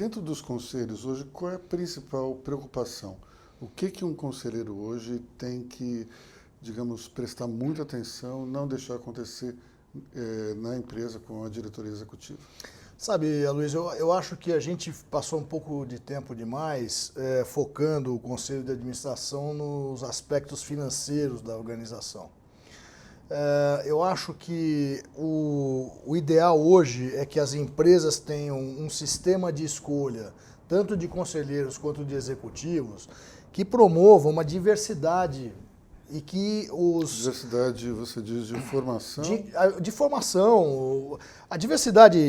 dentro dos conselhos hoje, qual é a principal preocupação? O que um conselheiro hoje tem que, digamos, prestar muita atenção, não deixar acontecer na empresa com a diretoria executiva? Sabe, Aloysio, eu acho que a gente passou um pouco de tempo demais focando o conselho de administração nos aspectos financeiros da organização. Eu acho que o ideal hoje é que as empresas tenham um sistema de escolha, tanto de conselheiros quanto de executivos, que promovam uma diversidade e que Diversidade, você diz, de formação? De formação, a diversidade,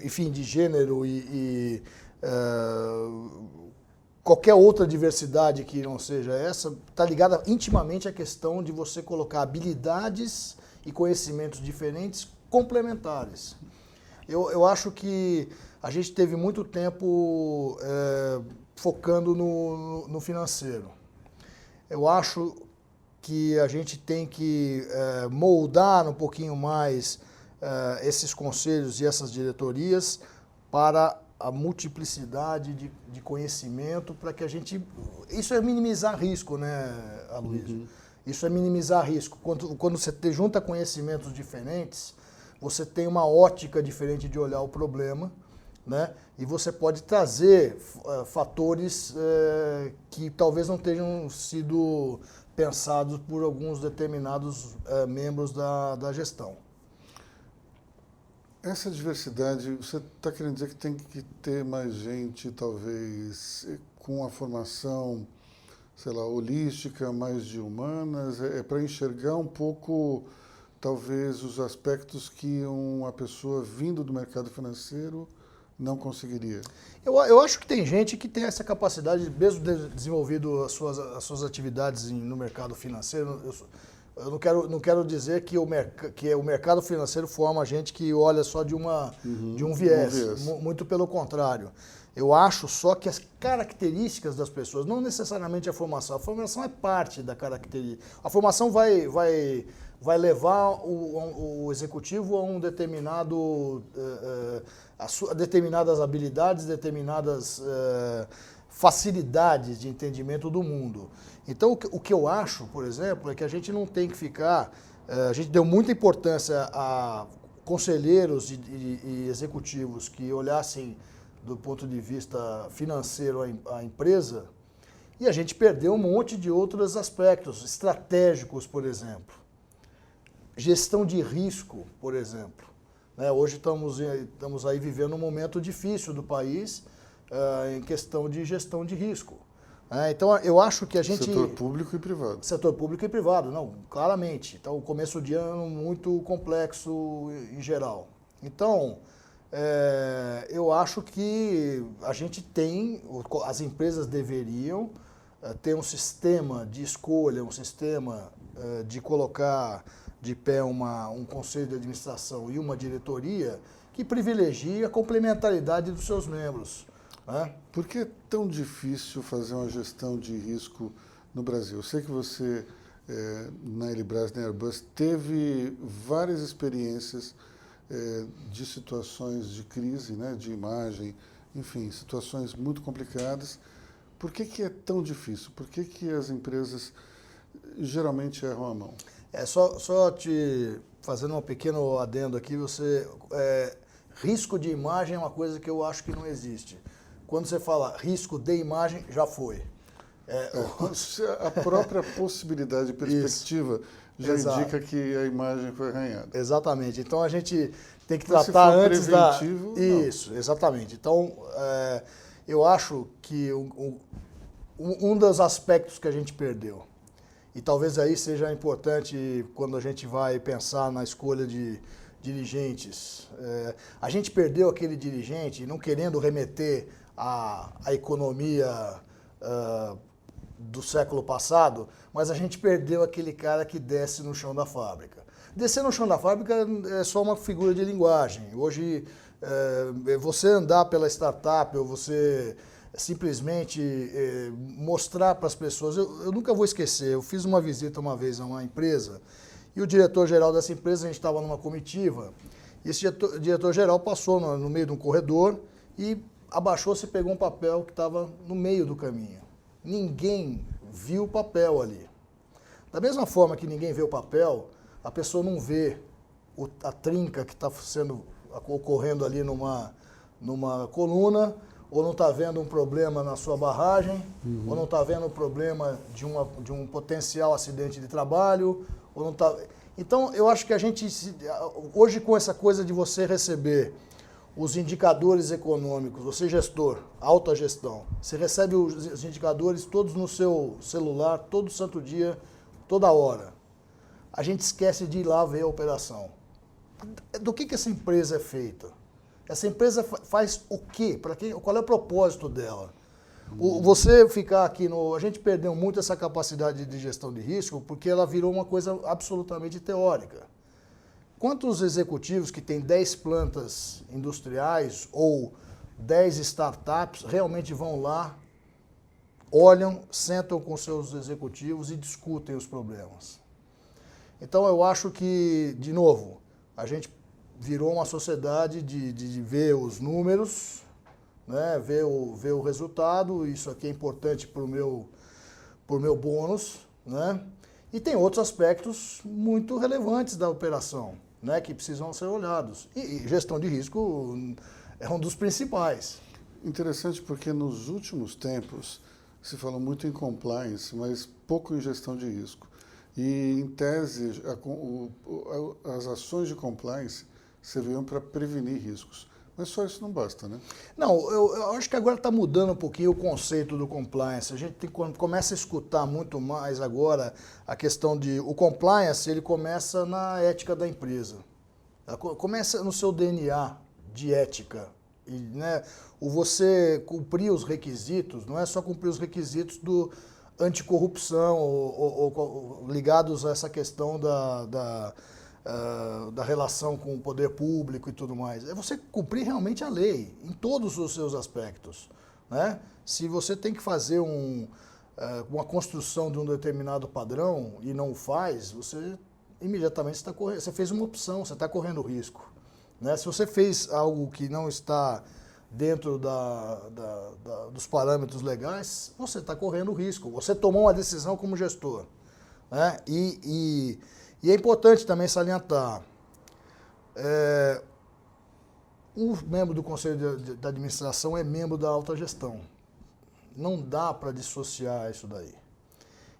enfim, de gênero qualquer outra diversidade que não seja essa, está ligada intimamente à questão de você colocar habilidades e conhecimentos diferentes complementares. Eu acho que a gente teve muito tempo focando no financeiro. Eu acho que a gente tem que moldar um pouquinho mais esses conselhos e essas diretorias para a multiplicidade de conhecimento, para que a gente... Isso é minimizar risco, né, Aloysio? Uhum. Isso é minimizar risco. Quando você junta conhecimentos diferentes, você tem uma ótica diferente de olhar o problema, né? E você pode trazer fatores que talvez não tenham sido pensados por alguns determinados membros da gestão. Essa diversidade, você está querendo dizer que tem que ter mais gente, talvez, com a formação, sei lá, holística, mais de humanas, para enxergar um pouco, talvez, os aspectos que uma pessoa vindo do mercado financeiro não conseguiria? Eu acho que tem gente que tem essa capacidade, mesmo desenvolvido as suas atividades no mercado financeiro. Eu não quero dizer que o mercado financeiro forma gente que olha só de um viés. Muito pelo contrário. Eu acho só que as características das pessoas, não necessariamente a formação é parte da característica. A formação vai levar o executivo a um determinado... a determinadas habilidades, determinadas facilidades de entendimento do mundo. Então, o que eu acho, por exemplo, é que a gente não tem que ficar... a gente deu muita importância a conselheiros e executivos que olhassem do ponto de vista financeiro a empresa, e a gente perdeu um monte de outros aspectos estratégicos, por exemplo. Gestão de risco, por exemplo. Hoje estamos aí vivendo um momento difícil do país em questão de gestão de risco. Então, eu acho que a gente... Setor público e privado. Setor público e privado, não, claramente. Então, o começo de ano muito complexo em geral. Então, eu acho que a gente as empresas deveriam ter um sistema de escolha, um sistema de colocar de pé um conselho de administração e uma diretoria que privilegie a complementaridade dos seus membros. Por que é tão difícil fazer uma gestão de risco no Brasil? Eu sei que você, na Elibras, na Airbus, teve várias experiências de situações de crise, né, de imagem, enfim, situações muito complicadas. Por que é tão difícil? Por que as empresas geralmente erram a mão? Só te fazendo um pequeno adendo aqui, risco de imagem é uma coisa que eu acho que não existe. Quando você fala risco de imagem, já foi. A própria possibilidade e perspectiva já indica que a imagem foi arranhada. Exatamente. Então a gente tem que tratar antes preventivo, da... Isso, exatamente. Então eu acho que um dos aspectos que a gente perdeu, e talvez aí seja importante quando a gente vai pensar na escolha de dirigentes, a gente perdeu aquele dirigente, não querendo remeter à economia do século passado, mas a gente perdeu aquele cara que desce no chão da fábrica. Descer no chão da fábrica é só uma figura de linguagem. Hoje, você andar pela startup ou você simplesmente mostrar para as pessoas... Eu nunca vou esquecer, eu fiz uma visita uma vez a uma empresa e o diretor-geral dessa empresa, a gente estava numa comitiva, e esse diretor-geral passou no meio de um corredor e abaixou, você pegou um papel que estava no meio do caminho. Ninguém viu o papel ali. Da mesma forma que ninguém vê o papel, a pessoa não vê a trinca que está ocorrendo ali numa coluna, ou não está vendo um problema na sua barragem, ou não está vendo um problema de um potencial acidente de trabalho, ou não tá... Então, eu acho que a gente, hoje com essa coisa de você receber os indicadores econômicos, você gestor, alta gestão, você recebe os indicadores todos no seu celular, todo santo dia, toda hora. A gente esquece de ir lá ver a operação. Do que essa empresa é feita? Essa empresa faz o quê? Para quê? Qual é o propósito dela? Você ficar aqui no... A gente perdeu muito essa capacidade de gestão de risco porque ela virou uma coisa absolutamente teórica. Quantos executivos que têm 10 plantas industriais ou 10 startups realmente vão lá, olham, sentam com seus executivos e discutem os problemas? Então eu acho que, de novo, a gente virou uma sociedade de ver os números, né, ver o resultado, isso aqui é importante para o meu bônus, né? E tem outros aspectos muito relevantes da operação, né, que precisam ser olhados. E gestão de risco é um dos principais. Interessante porque nos últimos tempos se falou muito em compliance, mas pouco em gestão de risco. E, em tese, as ações de compliance serviam para prevenir riscos. Mas só isso não basta, né? Não, eu acho que agora está mudando um pouquinho o conceito do compliance. A gente começa a escutar muito mais agora a questão de... O compliance, ele começa na ética da empresa. Começa no seu DNA de ética. E, né, o você cumprir os requisitos, não é só cumprir os requisitos do anticorrupção ou ligados a essa questão da relação com o poder público e tudo mais. É você cumprir realmente a lei, em todos os seus aspectos, né? Se você tem que fazer uma construção de um determinado padrão e não o faz, você imediatamente você fez uma opção, você está correndo risco, né? Se você fez algo que não está dentro dos parâmetros legais, você está correndo risco. Você tomou uma decisão como gestor, né? E é importante também salientar, um membro do Conselho de Administração é membro da alta gestão. Não dá para dissociar isso daí.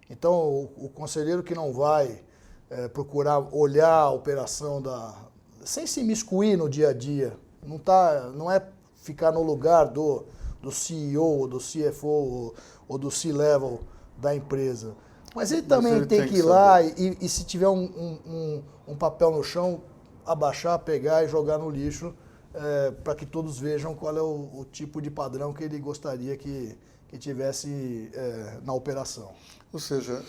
Então, o conselheiro que não vai procurar olhar a operação sem se imiscuir no dia a dia, não é ficar no lugar do CEO, ou do CFO, ou do C-Level da empresa. Mas ele também tem que ir lá e se tiver um papel no chão, abaixar, pegar e jogar no lixo, para que todos vejam qual é o tipo de padrão que ele gostaria que tivesse na operação. Ou seja,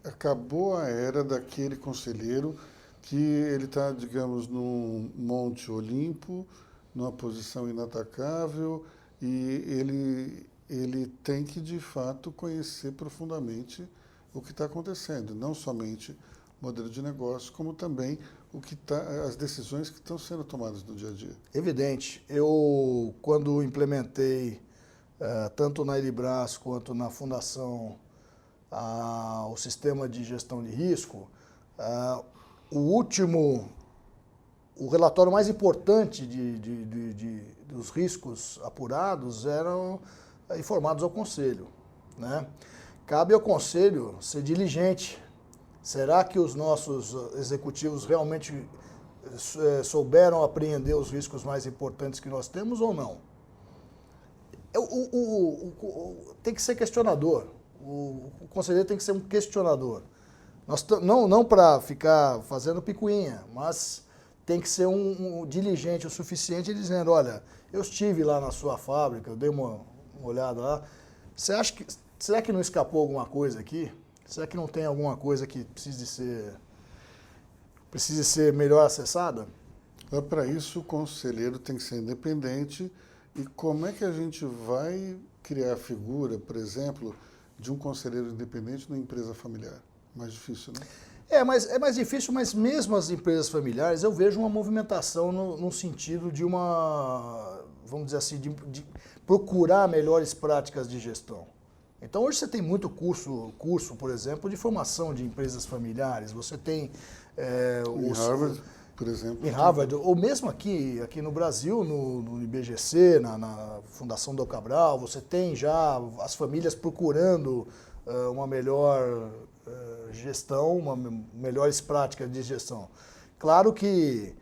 acabou a era daquele conselheiro que ele está, digamos, num Monte Olimpo, numa posição inatacável, e ele tem que, de fato, conhecer profundamente o que está acontecendo, não somente o modelo de negócio, como também as decisões que estão sendo tomadas no dia a dia. Evidente. Eu, quando implementei, tanto na Elibras quanto na Fundação, o sistema de gestão de risco, o relatório mais importante dos riscos apurados eram informados ao Conselho, né? Cabe ao Conselho ser diligente. Será que os nossos executivos realmente souberam apreender os riscos mais importantes que nós temos ou não? Tem que ser questionador. O conselheiro tem que ser um questionador. Não para ficar fazendo picuinha, mas tem que ser um diligente o suficiente dizendo, olha, eu estive lá na sua fábrica, eu dei uma olhada lá. Será que não escapou alguma coisa aqui? Será que não tem alguma coisa que precise ser melhor acessada? Para isso, o conselheiro tem que ser independente. E como é que a gente vai criar a figura, por exemplo, de um conselheiro independente numa empresa familiar? Mais difícil, né? É mais difícil, mas mesmo as empresas familiares, eu vejo uma movimentação no sentido de vamos dizer assim, procurar melhores práticas de gestão. Então hoje você tem muito curso, por exemplo, de formação de empresas familiares, você tem... Em Harvard, por exemplo. Em Harvard, ou mesmo aqui no Brasil, no IBGC, na Fundação Dom Cabral, você tem já as famílias procurando uma melhor gestão, melhores práticas de gestão. Claro que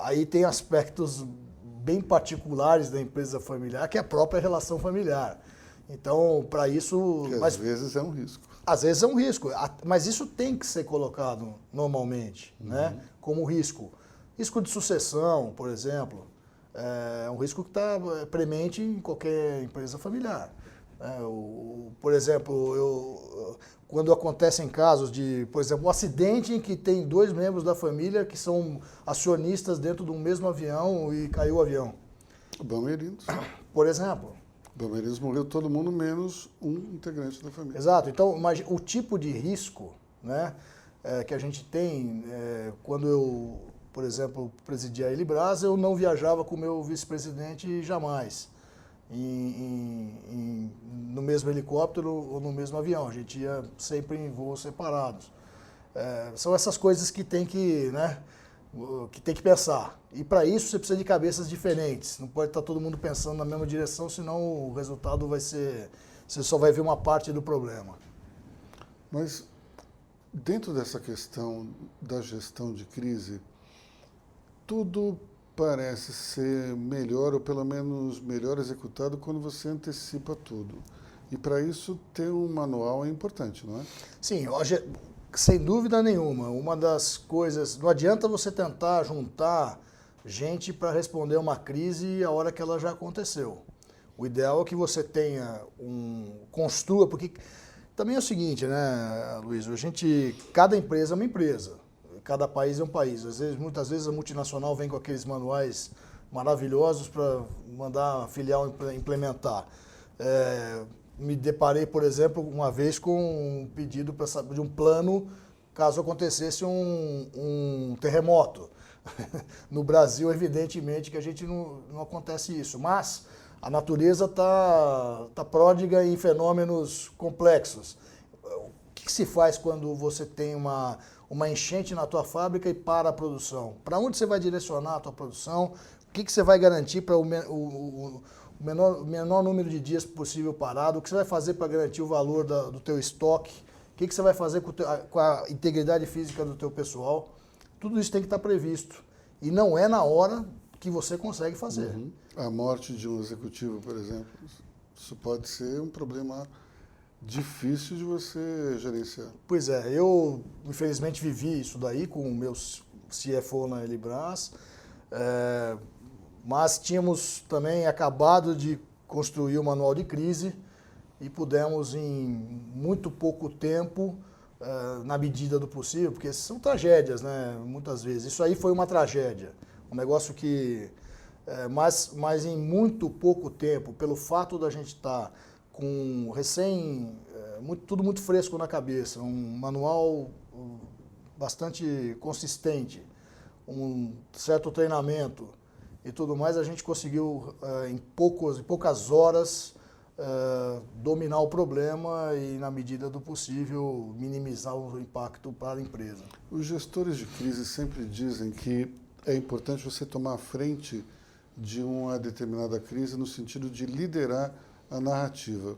aí tem aspectos bem particulares da empresa familiar, que é a própria relação familiar. Então, para isso... Que às vezes é um risco. Às vezes é um risco, mas isso tem que ser colocado normalmente, né? Como risco. Risco de sucessão, por exemplo, é um risco que está premente em qualquer empresa familiar. Por exemplo, quando acontecem casos de, por exemplo, um acidente em que tem 2 membros da família que são acionistas dentro de um mesmo avião e caiu o avião. Bamerinos. Por exemplo. Bamerinos morreu todo mundo, menos um integrante da família. Exato. Então, o tipo de risco, né, que a gente tem, quando eu, por exemplo, presidia a Elibras, eu não viajava com o meu vice-presidente jamais, no mesmo helicóptero ou no mesmo avião. A gente ia sempre em voos separados. São essas coisas que tem que, né, que tem que pensar. E para isso você precisa de cabeças diferentes. Não pode estar todo mundo pensando na mesma direção, senão o resultado vai ser... Você só vai ver uma parte do problema. Mas dentro dessa questão da gestão de crise, tudo parece ser melhor, ou pelo menos melhor executado, quando você antecipa tudo. E para isso ter um manual é importante, não é? Sim, hoje, sem dúvida nenhuma. Uma das coisas... Não adianta você tentar juntar gente para responder uma crise a hora que ela já aconteceu. O ideal é que você tenha construa, porque também é o seguinte, né, Luiz? Cada empresa é uma empresa, cada país é um país. Muitas vezes a multinacional vem com aqueles manuais maravilhosos para mandar a filial implementar. Me deparei, por exemplo, uma vez com um pedido de um plano caso acontecesse um terremoto. No Brasil, evidentemente, que a gente não acontece isso, mas a natureza tá pródiga em fenômenos complexos. O que se faz quando você tem uma enchente na tua fábrica e para a produção? Para onde você vai direcionar a tua produção? O que você vai garantir para o menor número de dias possível parado? O que você vai fazer para garantir o valor do teu estoque? O que você vai fazer com a integridade física do teu pessoal? Tudo isso tem que estar previsto. E não é na hora que você consegue fazer. Uhum. A morte de um executivo, por exemplo, isso pode ser um problema difícil de você gerenciar. Pois é, eu infelizmente vivi isso daí com o meu CFO na Elibras, mas tínhamos também acabado de construir o manual de crise e pudemos em muito pouco tempo, na medida do possível, porque são tragédias, né? Muitas vezes. Isso aí foi uma tragédia. Um negócio que... Mas em muito pouco tempo, pelo fato da gente estar com tudo muito fresco na cabeça, um manual bastante consistente, um certo treinamento e tudo mais, a gente conseguiu em poucas horas dominar o problema e, na medida do possível, minimizar o impacto para a empresa. Os gestores de crise sempre dizem que é importante você tomar a frente de uma determinada crise no sentido de liderar a narrativa.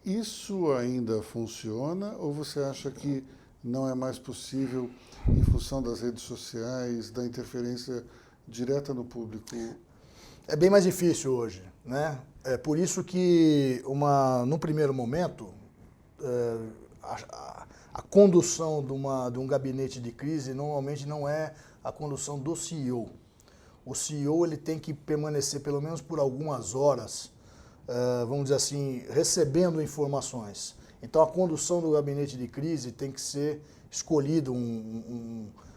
Isso ainda funciona ou você acha que não é mais possível em função das redes sociais, da interferência direta no público? É bem mais difícil hoje, né? É por isso que, num primeiro momento, a condução de um gabinete de crise normalmente não é a condução do CEO. O CEO ele tem que permanecer pelo menos por algumas horas, vamos dizer assim, recebendo informações. Então a condução do gabinete de crise tem que ser escolhido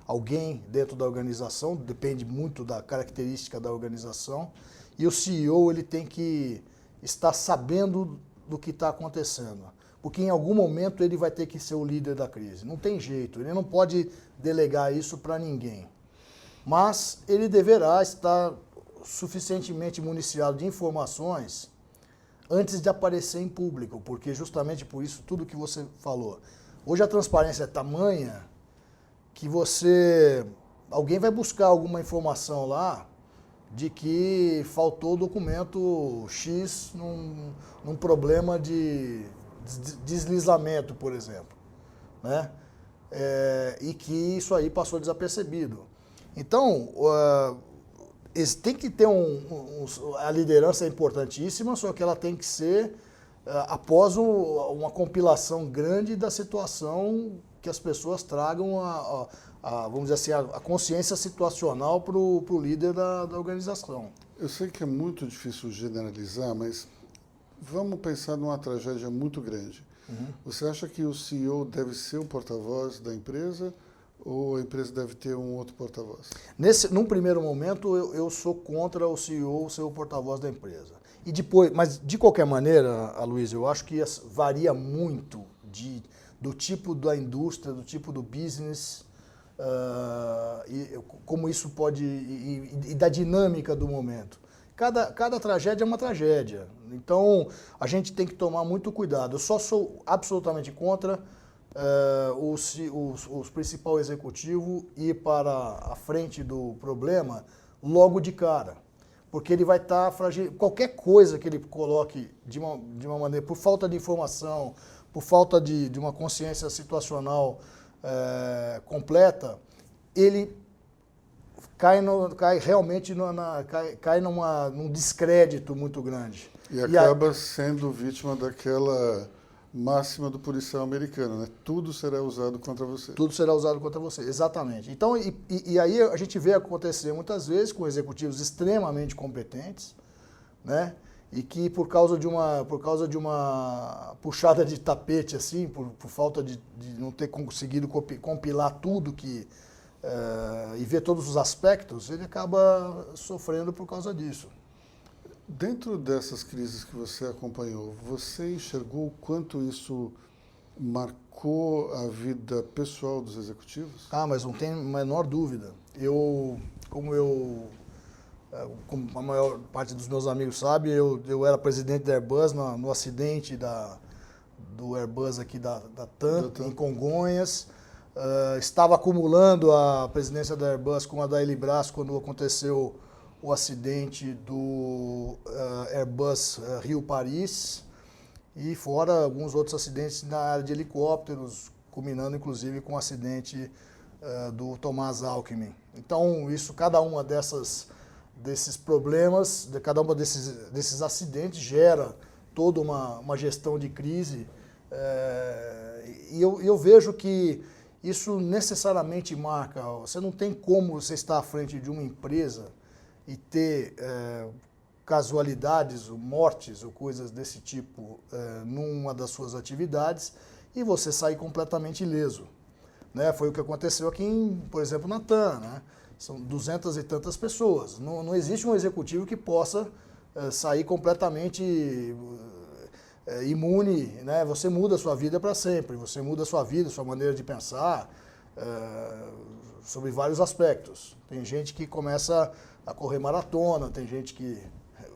alguém dentro da organização, depende muito da característica da organização, e o CEO ele tem que estar sabendo do que está acontecendo, porque em algum momento ele vai ter que ser o líder da crise. Não tem jeito, ele não pode delegar isso para ninguém. Mas ele deverá estar suficientemente municiado de informações antes de aparecer em público, porque justamente por isso tudo que você falou. Hoje a transparência é tamanha que alguém vai buscar alguma informação lá de que faltou o documento X num problema de deslizamento, por exemplo, né? E que isso aí passou desapercebido. Então, tem que ter a liderança é importantíssima, só que ela tem que ser após uma compilação grande da situação que as pessoas tragam vamos dizer assim, a consciência situacional para o líder da organização. Eu sei que é muito difícil generalizar, mas vamos pensar numa tragédia muito grande. Uhum. Você acha que o CEO deve ser o porta-voz da empresa ou a empresa deve ter um outro porta-voz? Num primeiro momento, eu sou contra o CEO ser o porta-voz da empresa. E depois, mas de qualquer maneira, Aloysio, eu acho que varia muito do tipo da indústria, do tipo do business, e como isso pode, e da dinâmica do momento. Cada tragédia é uma tragédia, então a gente tem que tomar muito cuidado. Eu só sou absolutamente contra o principal executivo ir para a frente do problema logo de cara, porque ele vai estar fragil. Qualquer coisa que ele coloque de uma maneira, por falta de informação, por falta de uma consciência situacional completa, ele cai realmente num descrédito muito grande. E acaba sendo vítima daquela máxima do policial americano, né? Tudo será usado contra você. Tudo será usado contra você, exatamente. Então, e aí a gente vê acontecer muitas vezes com executivos extremamente competentes, né? E que por causa de uma puxada de tapete, assim, por falta de não ter conseguido compilar tudo e ver todos os aspectos, ele acaba sofrendo por causa disso. Dentro dessas crises que você acompanhou, você enxergou o quanto isso marcou a vida pessoal dos executivos? Mas não tem a menor dúvida. Como a maior parte dos meus amigos sabe, eu era presidente da Airbus no acidente do Airbus aqui da TAM, em Congonhas. Estava acumulando a presidência da Airbus com a da Elibras quando aconteceu o acidente do Airbus Rio-Paris e fora alguns outros acidentes na área de helicópteros, culminando inclusive com o acidente do Thomas Alchemy. Então, cada uma desses problemas, cada uma desses acidentes gera toda uma gestão de crise e eu vejo que isso necessariamente marca. Você não tem como você estar à frente de uma empresa e ter casualidades, ou mortes ou coisas desse tipo numa das suas atividades e você sair completamente ileso. Né? Foi o que aconteceu aqui, por exemplo, na TAM. Né? São 200 e tantas pessoas. Não existe um executivo que possa sair completamente imune. Né? Você muda a sua vida para sempre, você muda a sua vida, a sua maneira de pensar sobre vários aspectos. Tem gente que começa a correr maratona, tem gente que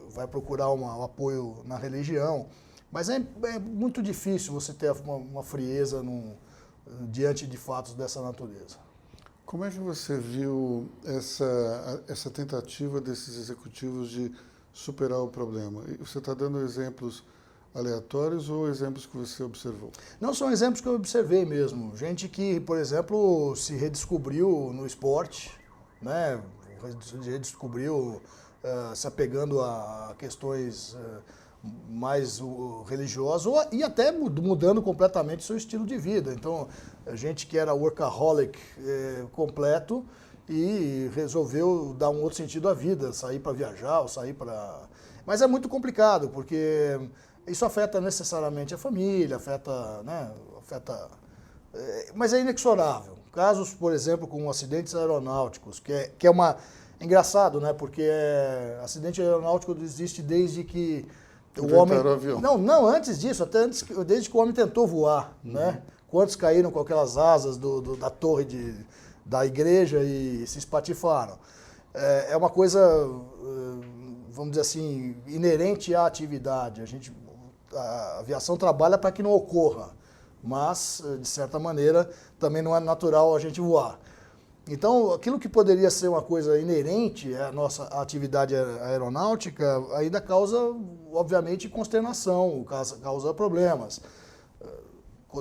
vai procurar um apoio na religião, mas é muito difícil você ter uma frieza diante de fatos dessa natureza. Como é que você viu essa tentativa desses executivos de superar o problema? Você está dando exemplos aleatórios ou exemplos que você observou? Não, são exemplos que eu observei mesmo. Gente que, por exemplo, se redescobriu no esporte, né? Redescobriu se apegando a questões mais religiosas e até mudando completamente o seu estilo de vida. Então, gente que era workaholic completo e resolveu dar um outro sentido à vida, sair para viajar ou sair para... Mas é muito complicado, porque isso afeta necessariamente a família, mas é inexorável. Casos, por exemplo, como acidentes aeronáuticos, que é engraçado, né? Porque acidente aeronáutico existe desde que o homem... o avião. Não, antes disso, desde que o homem tentou voar, né? Quantos caíram com aquelas asas da torre da igreja e se espatifaram. É uma coisa vamos dizer assim, inerente à atividade. A aviação trabalha para que não ocorra, mas, de certa maneira, também não é natural a gente voar. Então, aquilo que poderia ser uma coisa inerente à nossa atividade aeronáutica, ainda causa, obviamente, consternação, causa problemas.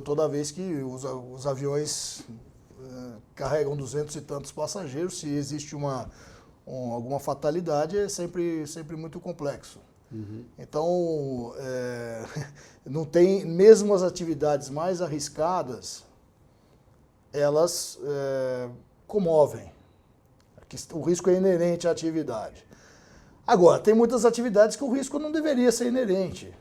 Toda vez que os aviões carregam 200 e tantos passageiros, se existe alguma fatalidade, é sempre muito complexo. Uhum. Então, não tem, mesmo as atividades mais arriscadas, elas comovem. O risco é inerente à atividade. Agora, tem muitas atividades que o risco não deveria ser inerente.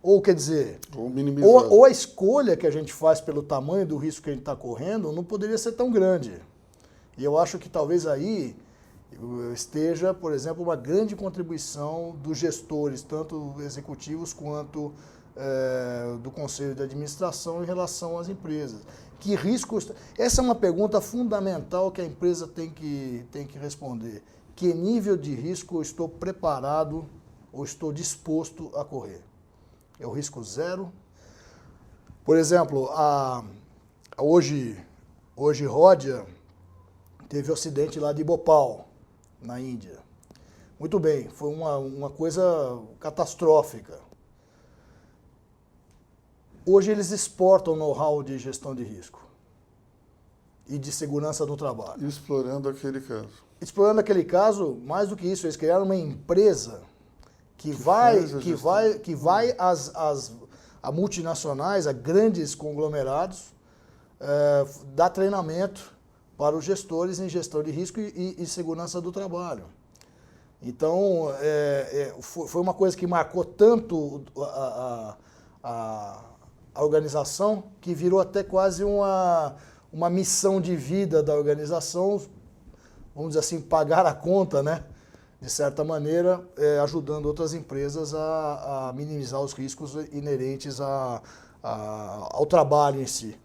Ou, quer dizer, ou a escolha que a gente faz pelo tamanho do risco que a gente está correndo não poderia ser tão grande. E eu acho que talvez aí esteja, por exemplo, uma grande contribuição dos gestores, tanto executivos quanto do conselho de administração em relação às empresas. Que riscos... Essa é uma pergunta fundamental que a empresa tem que responder. Que nível de risco eu estou preparado ou estou disposto a correr? É o risco zero? Por exemplo, hoje Ródia teve o acidente lá de Bhopal, na Índia. Muito bem, foi uma coisa catastrófica. Hoje eles exportam know-how de gestão de risco e de segurança do trabalho. Explorando aquele caso. Explorando aquele caso, mais do que isso, eles criaram uma empresa que vai a multinacionais, a grandes conglomerados, dar treinamento para os gestores em gestão de risco e segurança do trabalho. Então, foi uma coisa que marcou tanto a organização que virou até quase uma missão de vida da organização, vamos dizer assim, pagar a conta, né? De certa maneira, ajudando outras empresas a minimizar os riscos inerentes ao trabalho em si.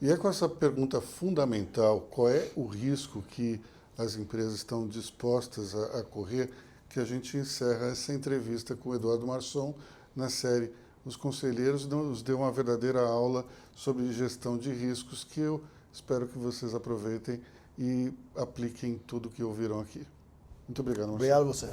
E é com essa pergunta fundamental, qual é o risco que as empresas estão dispostas a correr, que a gente encerra essa entrevista com o Eduardo Marçom na série Os Conselheiros, nos deu uma verdadeira aula sobre gestão de riscos que eu espero que vocês aproveitem e apliquem tudo que ouviram aqui. Muito obrigado, Marcelo. Obrigado a você.